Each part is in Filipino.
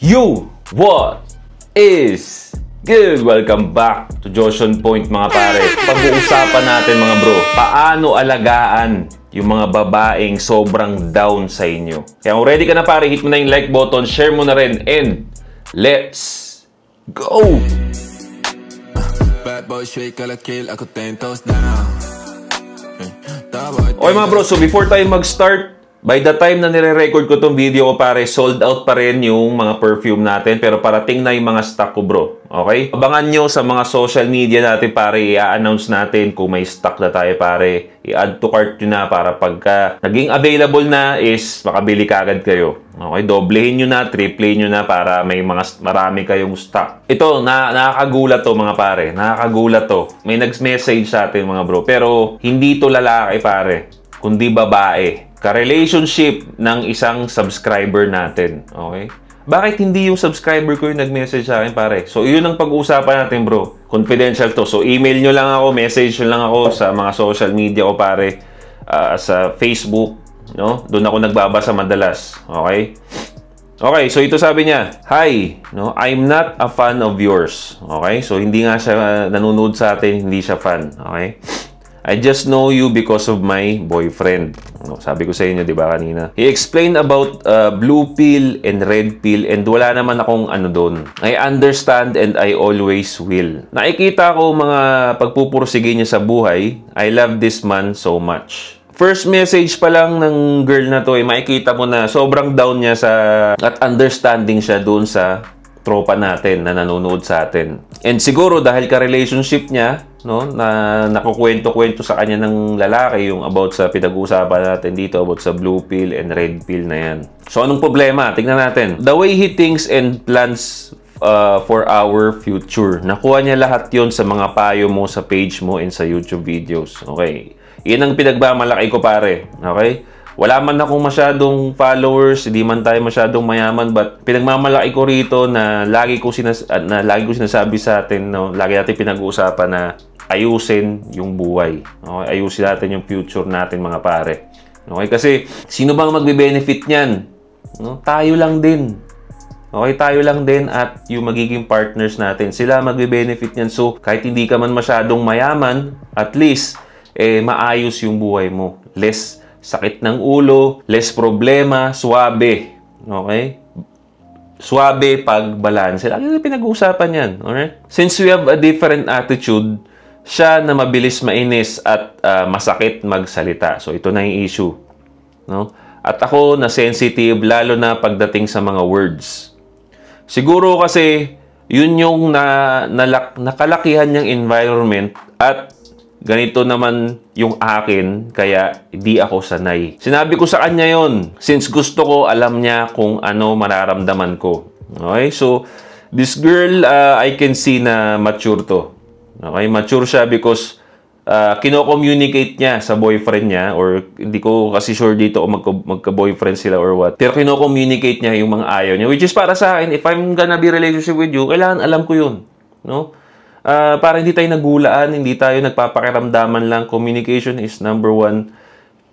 Yo! What is good? Welcome back to Joshon Point mga pare. Pag-uusapan natin mga bro, paano alagaan yung mga babaeng sobrang down sa inyo. Kaya kung ready ka na pare, hit mo na yung like button, share mo na rin, and let's go! Bad boy straight kala kill, ako 10 toes down. Okay mga bro, so before tayo mag-start, by the time na nire-record ko tong video ko pare, sold out pa rin yung mga perfume natin. Pero parating na yung mga stock ko bro. Okay? Abangan nyo sa mga social media natin pare. I-announce natin kung may stock na tayo pare. I-add to cart nyo na para pagka naging available na is makabili kagad kayo. Okay? Doblehin nyo na, triplehin nyo na para may marami kayong stock. Ito, nakakagulat to mga pare. Nakakagulat to. May nag-message sa atin mga bro. Pero hindi to lalaki pare, kundi babae. Ka-relationship ng isang subscriber natin. Okay? Bakit hindi yung subscriber ko yung nag-message sa akin, pare? So, yun ang pag-uusapan natin, bro. Confidential to. So, email nyo lang ako, message nyo lang ako sa mga social media ko, pare. Sa Facebook, no? Doon ako nagbabasa madalas. Okay? Okay, so ito sabi niya, "Hi, no, I'm not a fan of yours." Okay? So, hindi nga siya nanonood sa atin, hindi siya fan. Okay? "I just know you because of my boyfriend." No, sabi ko sa inyo, di ba kanina? He explained about blue pill and red pill and wala naman akong ano doon. I understand and I always will. Nakikita ko mga pagpupursige niya sa buhay. I love this man so much. First message pa lang ng girl na to, makikita mo na sobrang down niya at understanding siya doon sa tropa natin na nanonood sa atin. And siguro dahil ka-relationship niya, no, na nakukwento-kwento sa kanya ng lalaki yung about sa pinag-uusapan natin dito, about sa blue pill and red pill na yan. So, anong problema? Tingnan natin. The way he thinks and plans for our future. Nakuha niya lahat yon sa mga payo mo sa page mo and sa YouTube videos. Okay? Yan ang pinagmamalaki ko, pare. Okay? Wala man akong masyadong followers, hindi man tayo masyadong mayaman, but pinagmamalaki ko rito na lagi ko sinasabi sa atin, no, lagi natin pinag-uusapan na ayusin yung buhay. Okay? Ayusin natin yung future natin mga pare. Okay? Kasi sino bang magbe-benefit niyan? No? Tayo lang din. Okay? Tayo lang din at yung magiging partners natin. Sila magbe-benefit niyan. So, kahit hindi ka man masyadong mayaman, at least, maayos yung buhay mo. Less sakit ng ulo, less problema, suwabe. Okay? Suwabe pag balance. Lagi na pinag-uusapan yan. Alright? Since we have a different attitude, siya na mabilis mainis at masakit magsalita. So, ito na yung issue. No? At ako na sensitive, lalo na pagdating sa mga words. Siguro kasi, yun yung nakalakihan niyang environment at ganito naman yung akin, kaya hindi ako sanay. Sinabi ko sa kanya yon, since gusto ko, alam niya kung ano mararamdaman ko. Okay? So, this girl, I can see na mature to. Okay? Mature siya because kino-communicate niya sa boyfriend niya, or hindi ko kasi sure dito kung magka-boyfriend sila or what. Pero kino-communicate niya yung mga ayaw niya, which is para sa akin, if I'm gonna be relationship with you, kailangan alam ko yun. No? Para hindi tayo nagulaan, hindi tayo nagpapakiramdaman lang. Communication is number one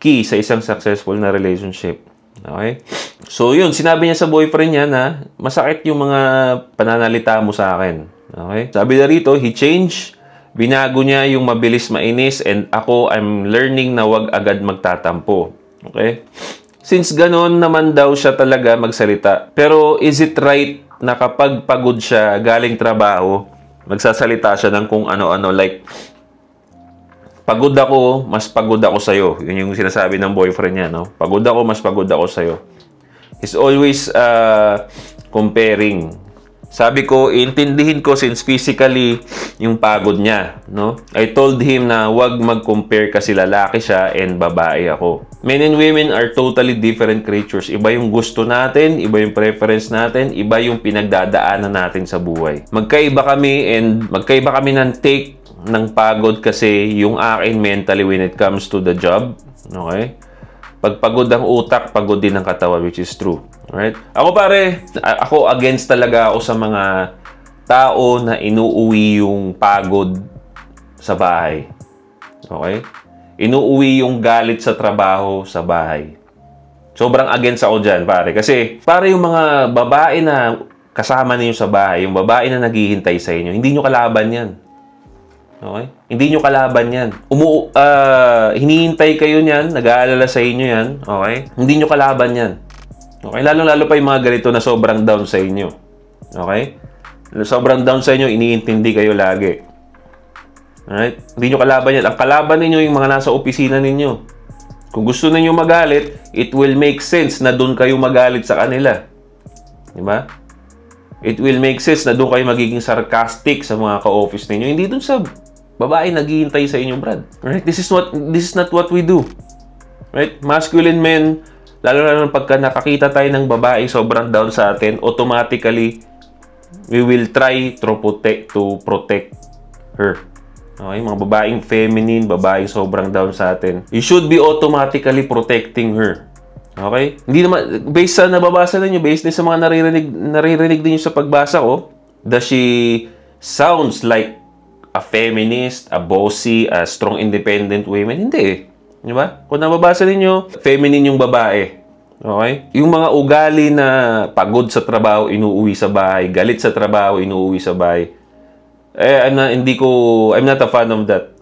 key sa isang successful na relationship. Okay? So, yun. Sinabi niya sa boyfriend niya na masakit yung mga pananalita mo sa akin. Okay? Sabi na rito, he changed. Binago niya yung mabilis mainis, and ako, I'm learning na wag agad magtatampo. Okay? Since ganon naman daw siya talaga magsalita. Pero is it right na kapag pagod siya galing trabaho, magsasalita siya ng kung ano-ano, like, pagod ako, mas pagod ako sa'yo. Yun yung sinasabi ng boyfriend niya, no? Pagod ako, mas pagod ako sa'yo. He's always comparing. Sabi ko, intindihin ko since physically yung pagod niya, no? I told him na wag mag-compare kasi lalaki siya and babae ako. Men and women are totally different creatures. Iba yung gusto natin, iba yung preference natin, iba yung pinagdadaanan natin sa buhay. Magkaiba kami ng take ng pagod kasi yung akin mentally when it comes to the job. Okay? Pag pagod ang utak, pagod din ang katawan, which is true. Alright? Ako against talaga ako sa mga tao na inuuwi yung pagod sa bahay. Okay? Inuuwi yung galit sa trabaho sa bahay. Sobrang against ako dyan, pare. Kasi, pare, yung mga babae na kasama ninyo sa bahay, yung babae na naghihintay sa inyo, hindi nyo kalaban yan. Okay? Hindi nyo kalaban yan. Hinihintay kayo niyan, nag-aalala sa inyo yan. Okay? Hindi nyo kalaban yan. Okay? Lalo-lalo pa yung mga ganito na sobrang down sa inyo. Okay? Sobrang down sa inyo, iniintindi kayo lagi. Alright? Hindi nyo kalaban yan. Ang kalaban ninyo yung mga nasa opisina ninyo. Kung gusto ninyo magalit, it will make sense na doon kayo magalit sa kanila. Diba? It will make sense na doon kayo magiging sarcastic sa mga ka-office ninyo. Hindi doon sa babae naghihintay sa inyo, Brad. Right? This is not what we do. Right? Masculine men, lalo pagka nakakita tayo ng babae sobrang down sa atin, automatically we will try to protect her. Okay, mga babaeng feminine, babaeng sobrang down sa atin, you should be automatically protecting her. Okay? Hindi naman, based sa nababasa ninyo, based din sa mga naririnig din sa pagbasa ko, does she sounds like a feminist, a bossy, a strong independent woman? Hindi eh. Di ba? Kung nababasa ninyo, feminine yung babae. Okay? Yung mga ugali na pagod sa trabaho, inuuwi sa bahay, galit sa trabaho, inuuwi sa bahay, I'm not a fan of that.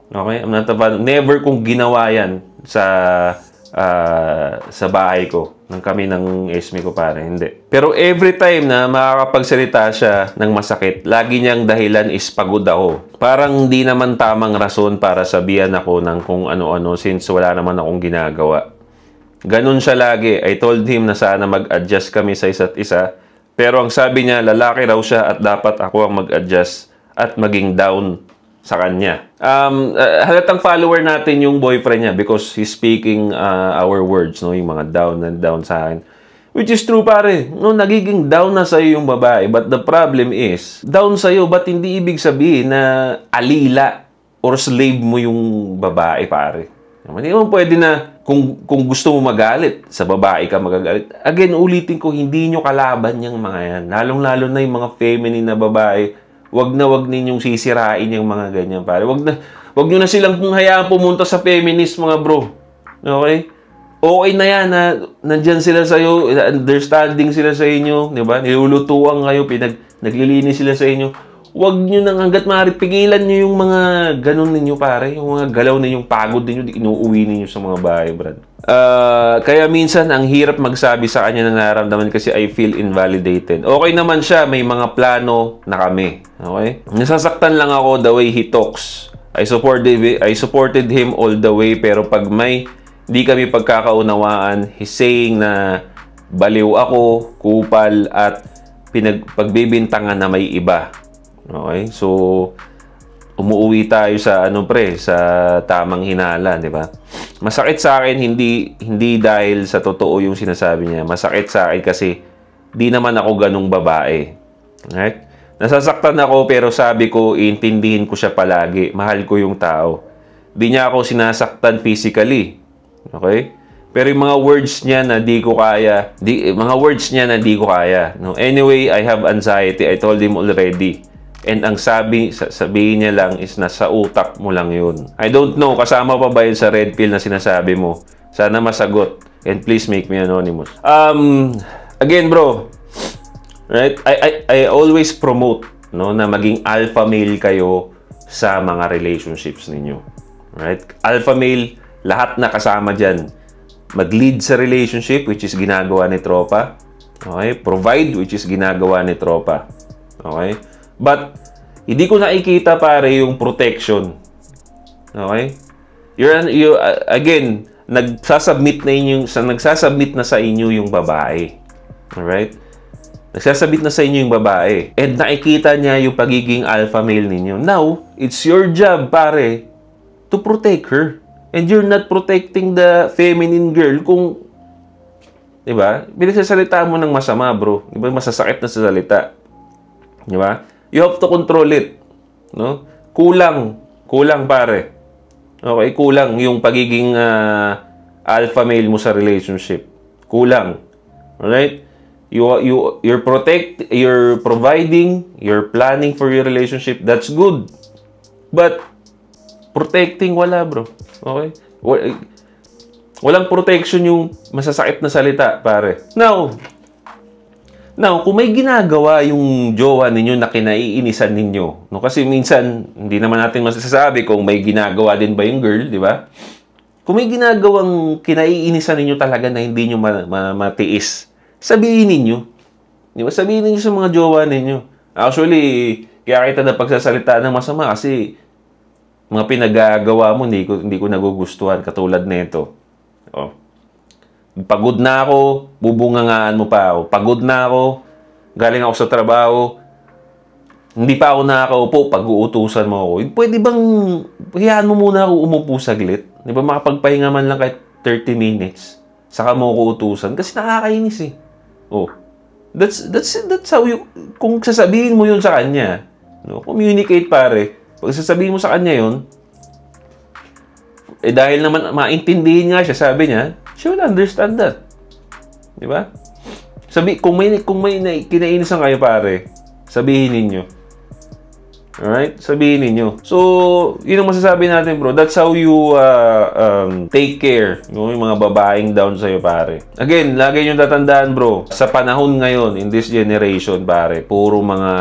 Okay? I'm not a fan. Never kong ginawa yan sa bahay ko. Nang kami ng esmi ko, pare. Hindi. Pero every time na makakapagsalita siya ng masakit, lagi niyang dahilan is pagod ako. Parang hindi naman tamang rason para sabihan ako ng kung ano-ano since wala naman akong ginagawa. Ganun siya lagi. I told him na sana mag-adjust kami sa isa't isa. Pero ang sabi niya, lalaki raw siya at dapat ako ang mag-adjust at maging down sa kanya. Halatang follower natin yung boyfriend niya because he's speaking our words, no? Yung mga down sa akin. Which is true, pare. No, nagiging down na sa'yo yung babae. But the problem is, down sa'yo, but hindi ibig sabihin na alila or slave mo yung babae, pare. Hindi mo pwede na kung gusto mo magalit, sa babae ka magagalit. Again, ulitin ko, hindi nyo kalaban yung mga yan. Lalong-lalo na yung mga feminine na babae. Wag ninyong sisirain yung mga ganyan, pare. Wag nyo na silang hayaan pumunta sa feminist, mga bro. Okay? Okay na yan, na nandyan sila sa'yo, understanding sila sa inyo, di ba? Nilulutuan kayo, naglilinis sila sa inyo. Wag nyo nang hanggat maaari, pigilan nyo yung mga ganun ninyo, pare. Yung mga galaw ninyong pagod ninyo, inuuwi ninyo sa mga bahay, Brad. Kaya minsan, ang hirap magsabi sa kanya ng nararamdaman kasi I feel invalidated. Okay naman siya, may mga plano na kami. Okay? Nasasaktan lang ako the way he talks. I supported him all the way, pero pag may di kami pagkakaunawaan, he's saying na baliw ako, kupal, at pagbibintangan na may iba. Okay? So, umuwi tayo sa sa tamang hinala, di ba? Masakit sa akin hindi dahil sa totoo yung sinasabi niya. Masakit sa akin kasi di naman ako ganung babae. Right? Nasasaktan ako pero sabi ko, iintindihin ko siya palagi. Mahal ko yung tao. Di niya ako sinasaktan physically. Okay? Pero yung mga words niya na di ko kaya, no? Anyway, I have anxiety. I told him already. And ang sabihin niya lang is nasa utak mo lang yun. I don't know, kasama pa ba yun sa red pill na sinasabi mo? Sana masagot. And please make me anonymous. Again, bro, right? I always promote, no, na maging alpha male kayo sa mga relationships ninyo. Right? Alpha male, lahat na kasama dyan. Mag-lead sa relationship, which is ginagawa ni Tropa. Okay? Provide, which is ginagawa ni Tropa. Okay? But, hindi ko nakikita, pare, yung protection. Okay? Again, nagsasubmit na sa inyo yung babae. Alright? Nagsasubmit na sa inyo yung babae. And nakikita niya yung pagiging alpha male ninyo. Now, it's your job, pare, to protect her. And you're not protecting the feminine girl kung, di ba? Pinagsasalita mo ng masama, bro. Di ba? Masasakit na sa salita. Di ba? You have to control it. No? Kulang, pare. Okay? Kulang yung pagiging alpha male mo sa relationship. Kulang. Alright? You're providing, you're planning for your relationship. That's good. But, protecting, wala, bro. Okay? Walang protection yung masasakit na salita, pare. Now, Now, kung may ginagawa yung jowa ninyo na kinaiinisan ninyo, no? Kasi minsan, hindi naman natin masasabi kung may ginagawa din ba yung girl, di ba? Kung may ginagawang kinaiinisan ninyo talaga na hindi nyo matiis, sabihin ninyo. Di ba? Sabihin ninyo sa mga jowa ninyo. Actually, kaya kita na pagsasalita ng masama kasi mga pinagagawa mo, hindi ko nagugustuhan katulad nito. Oh. Pagod na ako, bubungangaan mo pa ako. Pagod na ako, galing ako sa trabaho, hindi pa ako nakakaupo, pag-uutusan mo ako. Pwede bang, hayaan mo muna ako umupo saglit? Di ba makapagpahinga man lang kahit 30 minutes? Saka mo ako utusan. Kasi nakakainis eh. Oh. That's how you, kung sasabihin mo yun sa kanya, no? Communicate pare. Pag sasabihin mo sa kanya yun, dahil naman maintindihin nga siya, sabi niya, she will understand that. Di ba? Kung may kinainisan kayo, pare, sabihin ninyo. Alright? Sabihin ninyo. So, yun ang masasabi natin, bro. That's how you take care yung mga babaeng down sa'yo, pare. Again, lagi nyo tatandaan, bro. Sa panahon ngayon, in this generation, pare, puro mga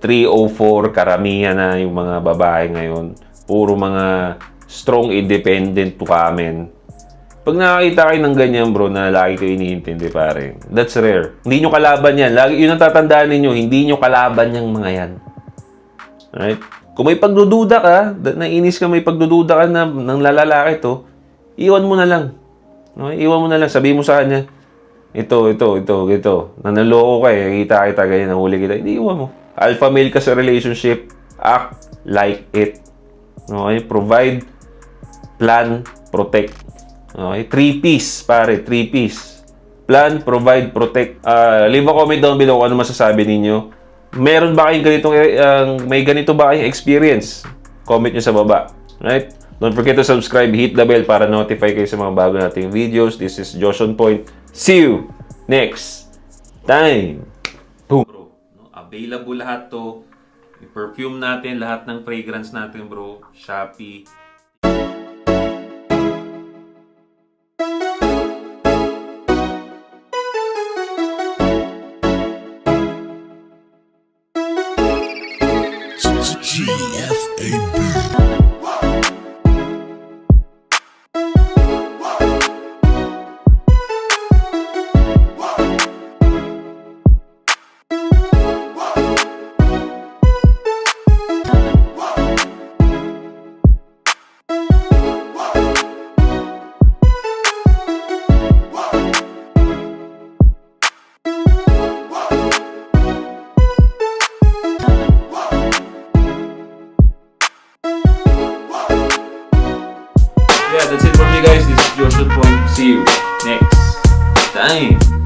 304, karamihan na yung mga babae ngayon. Puro mga strong, independent to kamen. Pag nakakita kayo ng ganyan, bro, na lagi kayo iniintindi, pare, that's rare. Hindi nyo kalaban yan. Lagi, yun ang tatandaan ninyo, hindi nyo kalaban yung mga yan. Alright? Kung may pagdududa ka, nainis ka, may pagdududa ka na ng lalaki to, iwan mo na lang. No? Iwan mo na lang. Sabihin mo sa kanya, ito. Nanaloko ka eh. Kita, ganyan, nahuli kita. Hindi, iwan mo. Alpha male ka sa relationship, act like it. Okay? Provide, plan, protect. Okay? 3Ps, pare. 3Ps. Plan, provide, protect. Leave a comment down below kung ano masasabi ninyo. Meron ba kayong ganitong, may ganito ba kayong experience? Comment nyo sa baba. Right? Don't forget to subscribe, hit the bell para notify kayo sa mga bago nating videos. This is Josh on Point. See you next time. Boom. Bro, no? Available lahat to. Yung perfume natin, lahat ng fragrance natin, bro. Shopee. Yeah, that's it for me, guys. This is Josh on Point. See you next time.